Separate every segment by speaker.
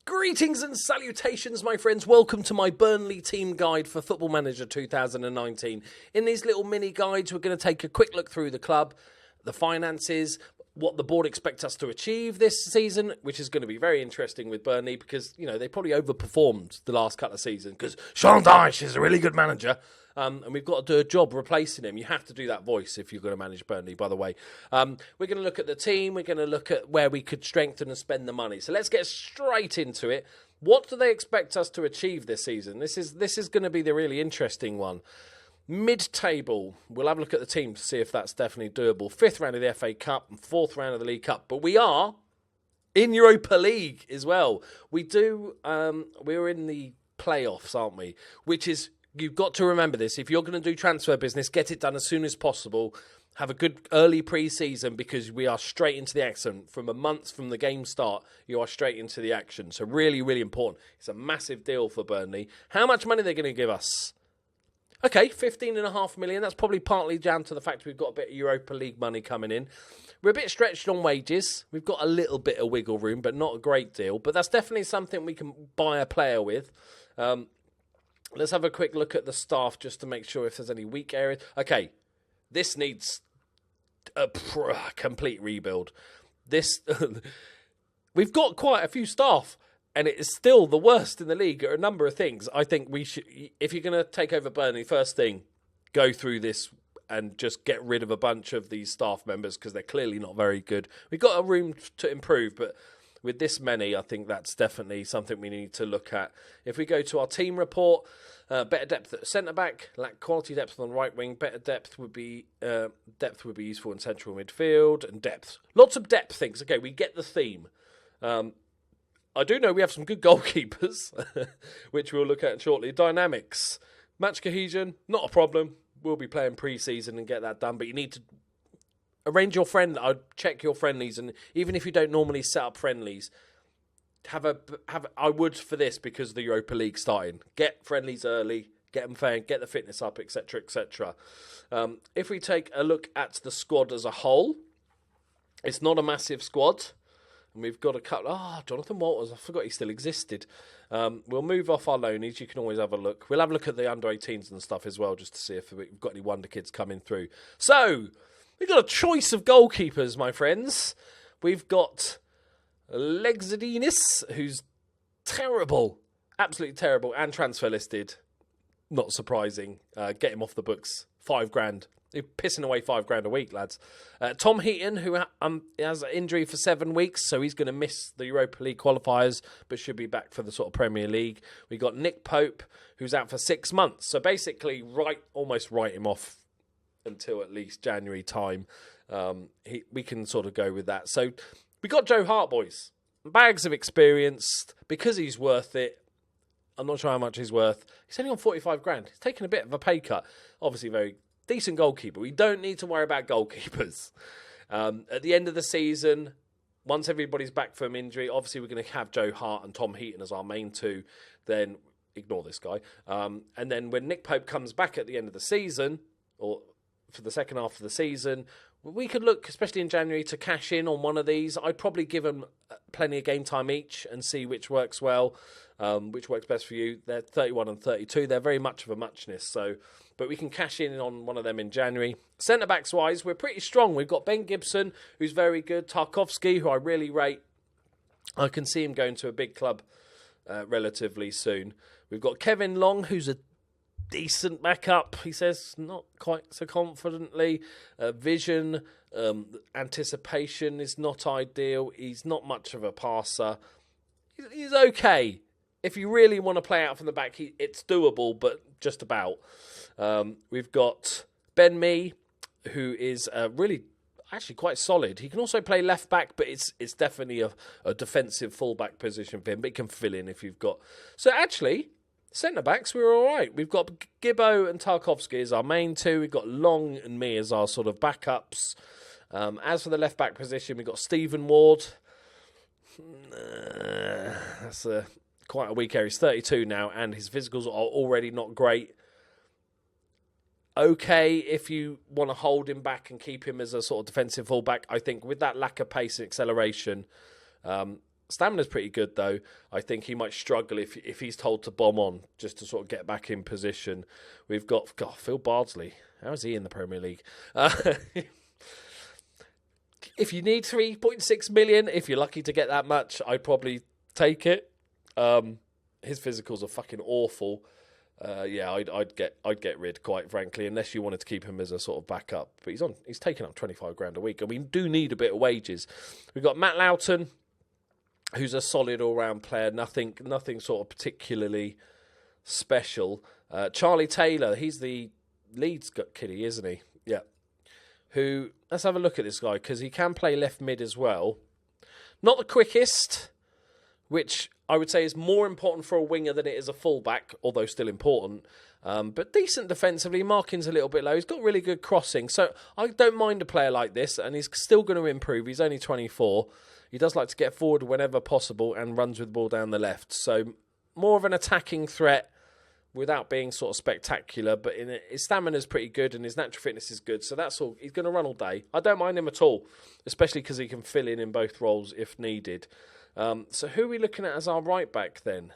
Speaker 1: Greetings and salutations, my friends. Welcome to my Burnley team guide for Football Manager 2019. In these little mini guides, we're going to take a quick look through the club, the finances, what the board expect us to achieve this season, which is going to be very interesting with Burnley because, you know, they probably overperformed the last couple of seasons because Sean Dyche is a really good manager. And we've got to do a job replacing him. You have to do that voice if you're going to manage Burnley, by the way. We're going to look at the team. We're going to look at where we could strengthen and spend the money. So let's get straight into it. What do they expect us to achieve this season? This is going to be the really interesting one. Mid-table, we'll have a look at the team to see if that's definitely doable. 5th round of the FA Cup and 4th round of the League Cup. But we are in Europa League as well. We're in the playoffs, aren't we? Which is... You've got to remember this. If you're going to do transfer business, get it done as soon as possible. Have a good early pre-season because we are straight into the action. From a month from the game start, you are straight into the action. So really, really important. It's a massive deal for Burnley. How much money are they going to give us? Okay, 15.5 million. That's probably partly down to the fact we've got a bit of Europa League money coming in. We're a bit stretched on wages. We've got a little bit of wiggle room, but not a great deal. But that's definitely something we can buy a player with. Let's have a quick look at the staff just to make sure if there's any weak areas. Okay, this needs a complete rebuild. We've got quite a few staff, and it is still the worst in the league at a number of things. I think we should, if you're going to take over Burnley, first thing, go through this and just get rid of a bunch of these staff members because they're clearly not very good. We've got a room to improve, but with this many, I think that's definitely something we need to look at. If we go to our team report, better depth at centre-back, lack quality depth on the right wing, better depth would be useful in central midfield, and depth. Lots of depth things. Okay, we get the theme. I do know we have some good goalkeepers, which we'll look at shortly. Dynamics. Match cohesion, not a problem. We'll be playing pre-season and get that done, but you need to arrange your friend. I'd check your friendlies, and even if you don't normally set up friendlies, I would for this because of the Europa League starting. Get friendlies early, get them fair, get the fitness up, etc., etc. If we take a look at the squad as a whole, it's not a massive squad, and we've got a couple. Jonathan Walters, I forgot he still existed. We'll move off our loanies. You can always have a look. We'll have a look at the under-18s and stuff as well, just to see if we've got any wonder kids coming through. So we've got a choice of goalkeepers, my friends. We've got Legzadinis, who's terrible, absolutely terrible, and transfer listed. Not surprising. Get him off the books. $5,000. You're pissing away $5,000 a week, lads. Tom Heaton, who has an injury for 7 weeks, so he's going to miss the Europa League qualifiers, but should be back for the sort of Premier League. We got Nick Pope, who's out for 6 months. So basically, almost write him off until at least January time. We can sort of go with that. So we got Joe Hart, boys. Bags of experience. Because he's worth it. I'm not sure how much he's worth. He's only on $45,000. He's taken a bit of a pay cut. Obviously, very decent goalkeeper. We don't need to worry about goalkeepers. At the end of the season, once everybody's back from injury, obviously we're going to have Joe Hart and Tom Heaton as our main two. Then ignore this guy. And then when Nick Pope comes back at the end of the season, or for the second half of the season, we could look, especially in January, to cash in on one of these. I'd probably give them plenty of game time each and see which works well, which works best for you. They're 31 and 32. They're very much of a muchness. But we can cash in on one of them in January. Centre-backs wise, we're pretty strong. We've got Ben Gibson, who's very good. Tarkovsky, who I really rate. I can see him going to a big club relatively soon. We've got Kevin Long, who's a decent backup, he says, not quite so confidently. Vision, anticipation is not ideal. He's not much of a passer. He's okay. If you really want to play out from the back, it's doable, but just about. We've got Ben Mee, who is really actually quite solid. He can also play left back, but it's definitely a defensive full-back position for him, but he can fill in if you've got. So actually, centre-backs, we're all right. We've got Gibbo and Tarkovsky as our main two. We've got Long and me as our sort of backups. As for the left-back position, we've got Stephen Ward. That's quite a weak area. He's 32 now, and his physicals are already not great. Okay, if you want to hold him back and keep him as a sort of defensive fullback, I think with that lack of pace and acceleration, Stamina's pretty good, though. I think he might struggle if he's told to bomb on, just to sort of get back in position. We've got Phil Bardsley. How is he in the Premier League? If you need 3.6 million, if you're lucky to get that much, I'd probably take it. His physicals are fucking awful. I'd get rid, quite frankly, unless you wanted to keep him as a sort of backup. But he's taking up 25 grand a week, and we do need a bit of wages. We've got Matt Loughton, who's a solid all-round player. Nothing sort of particularly special. Charlie Taylor, he's the Leeds kiddie, isn't he? Yeah. Let's have a look at this guy, because he can play left mid as well. Not the quickest, which I would say is more important for a winger than it is a fullback, although still important. But decent defensively, marking's a little bit low. He's got really good crossing, so I don't mind a player like this, and he's still going to improve. He's only 24. He does like to get forward whenever possible and runs with the ball down the left. So more of an attacking threat without being sort of spectacular, but his stamina's pretty good and his natural fitness is good, so that's all. He's going to run all day. I don't mind him at all, especially because he can fill in both roles if needed. So who are we looking at as our right back then?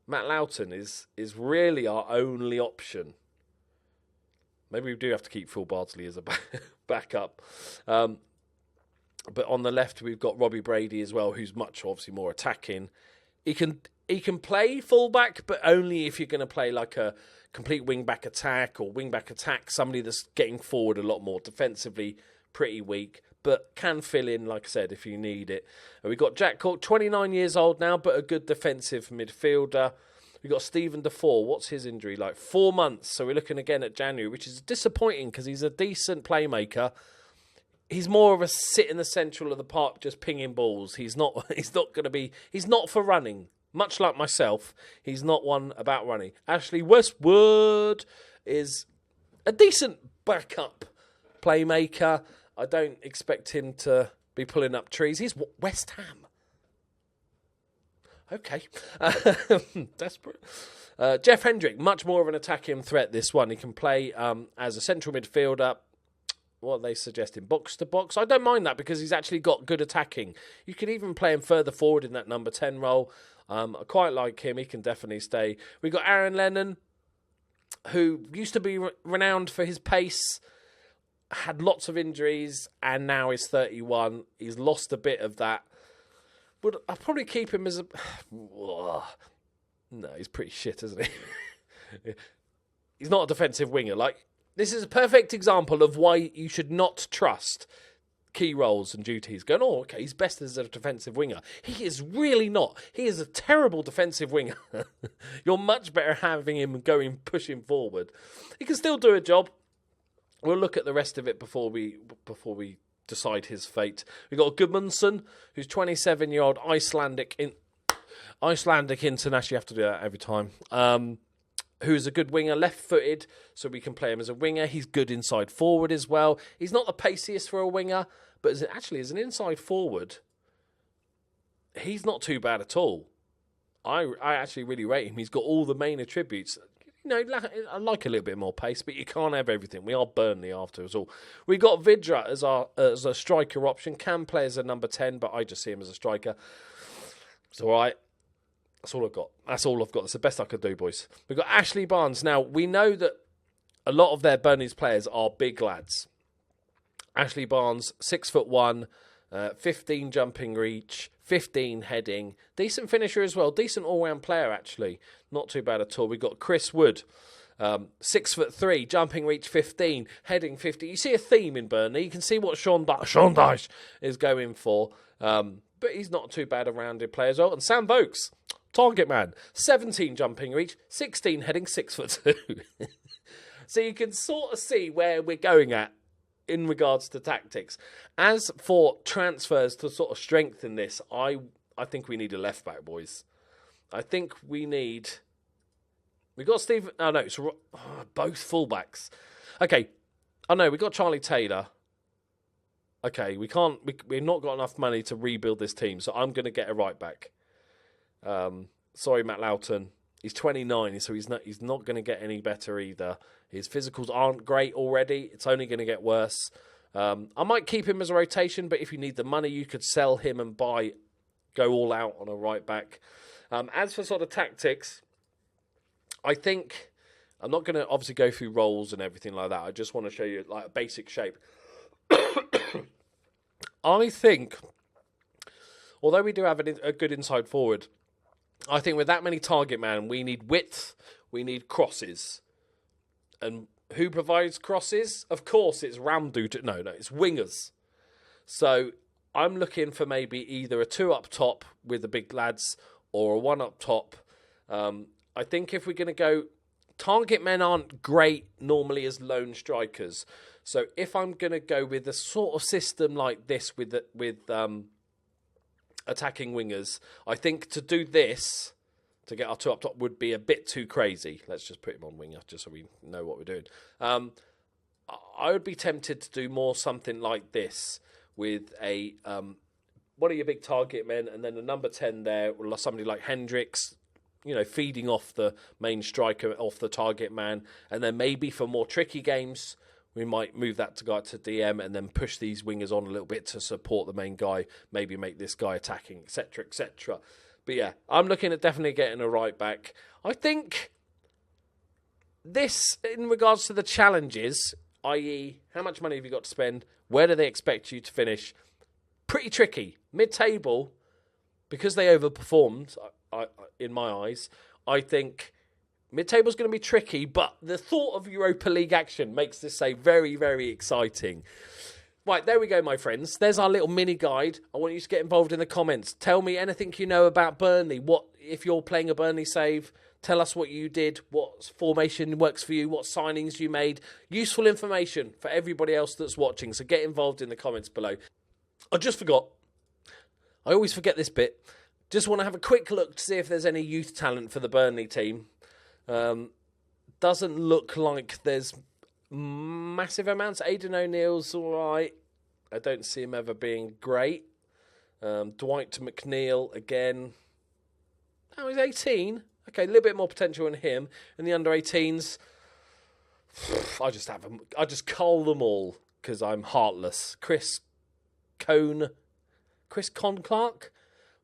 Speaker 1: Matt Loughton is really our only option. Maybe we do have to keep Phil Bardsley as a backup. But on the left, we've got Robbie Brady as well, who's obviously more attacking. He can play fullback, but only if you're going to play like a complete wing-back attack or wing-back attack, somebody that's getting forward a lot more. Defensively, pretty weak, but can fill in, like I said, if you need it. And we've got Jack Cork, 29 years old now, but a good defensive midfielder. We've got Stephen Defoe. What's his injury like? 4 months. So we're looking again at January, which is disappointing because he's a decent playmaker. He's more of a sit in the central of the park just pinging balls. He's not for running. Much like myself, he's not one about running. Ashley Westwood is a decent backup playmaker. I don't expect him to be pulling up trees. He's West Ham. Okay. Desperate. Jeff Hendrick, much more of an attacking threat, this one. He can play as a central midfielder. What are they suggesting? Box to box? I don't mind that because he's actually got good attacking. You could even play him further forward in that number 10 role. I quite like him. He can definitely stay. We've got Aaron Lennon, who used to be renowned for his pace, had lots of injuries, and now is 31. He's lost a bit of that. But I'll probably keep him as a... No, he's pretty shit, isn't he? He's not a defensive winger. This is a perfect example of why you should not trust key roles and duties. Going, okay, he's best as a defensive winger. He is really not. He is a terrible defensive winger. You're much better having him pushing forward. He can still do a job. We'll look at the rest of it before we decide his fate. We've got Gudmundsson, who's 27-year-old Icelandic international. You have to do that every time. Who's a good winger, left-footed, so we can play him as a winger. He's good inside forward as well. He's not the paciest for a winger, but as an inside forward, he's not too bad at all. I actually really rate him. He's got all the main attributes. I like a little bit more pace, but you can't have everything. We are Burnley after us all. We got Vidra as a striker option. Can play as a number 10, but I just see him as a striker. It's all right. That's all I've got. That's the best I could do, boys. We've got Ashley Barnes. Now, we know that a lot of their Burnley's players are big lads. Ashley Barnes, 6'1", 15 jumping reach, 15 heading. Decent finisher as well. Decent all-round player, actually. Not too bad at all. We've got Chris Wood, 6'3", jumping reach 15, heading 50. You see a theme in Burnley. You can see what Sean Dyche is going for. But he's not too bad a rounded player as well. And Sam Vokes, target man, 17 jumping reach, 16 heading, 6'2". So you can sort of see where we're going at in regards to tactics. As for transfers to sort of strengthen this, I think we need a left back, boys. I think we need... We got Steve... Oh, no, it's both fullbacks. Okay. Oh, no, we got Charlie Taylor. Okay, we've not got enough money to rebuild this team, so I'm going to get a right back. Sorry, Matt Loughton. He's 29, so he's not going to get any better either. His physicals aren't great already. It's only going to get worse. I might keep him as a rotation, but if you need the money, you could sell him and buy go all out on a right back. As for sort of tactics, I think I'm not going to obviously go through roles and everything like that. I just want to show you like a basic shape. I think, although we do have a good inside forward, I think with that many target man, we need width, we need crosses. And who provides crosses? Of course, it's Ramdu. No, it's wingers. So I'm looking for maybe either a 2 up top with the big lads or a 1 up top. I think if we're going to go, target men aren't great normally as lone strikers. So if I'm going to go with a sort of system like this with attacking wingers, I think to do this, to get our 2 up top, would be a bit too crazy. Let's just put him on winger, just so we know what we're doing. I would be tempted to do more something like this with a one of your big target men, and then a number 10 there, or somebody like Hendricks, feeding off the main striker, off the target man, and then maybe for more tricky games, we might move that to go to DM and then push these wingers on a little bit to support the main guy, maybe make this guy attacking, etc., etc. But yeah, I'm looking at definitely getting a right back. I think this, in regards to the challenges, i.e., how much money have you got to spend? Where do they expect you to finish? Pretty tricky. Mid-table, because they overperformed, in my eyes, I think mid-table is going to be tricky, but the thought of Europa League action makes this very, very exciting. Right, there we go, my friends. There's our little mini guide. I want you to get involved in the comments. Tell me anything you know about Burnley. What if you're playing a Burnley save? Tell us what you did, what formation works for you, what signings you made. Useful information for everybody else that's watching, so get involved in the comments below. I just forgot. I always forget this bit. Just want to have a quick look to see if there's any youth talent for the Burnley team. Doesn't look like there's massive amounts. Aidan O'Neill's all right. I don't see him ever being great. Dwight McNeil again. Oh, he's 18. Okay, a little bit more potential in him. And the under-18s, I just cull them all because I'm heartless. Chris Con Clark?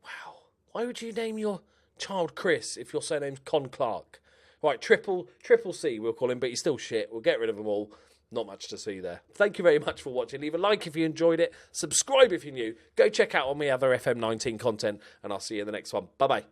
Speaker 1: Wow. Why would you name your child Chris if your surname's Con Clark? Right, triple C we'll call him, but he's still shit. We'll get rid of them all. Not much to see there. Thank you very much for watching. Leave a like if you enjoyed it. Subscribe if you're new. Go check out all my other FM19 content, and I'll see you in the next one. Bye-bye.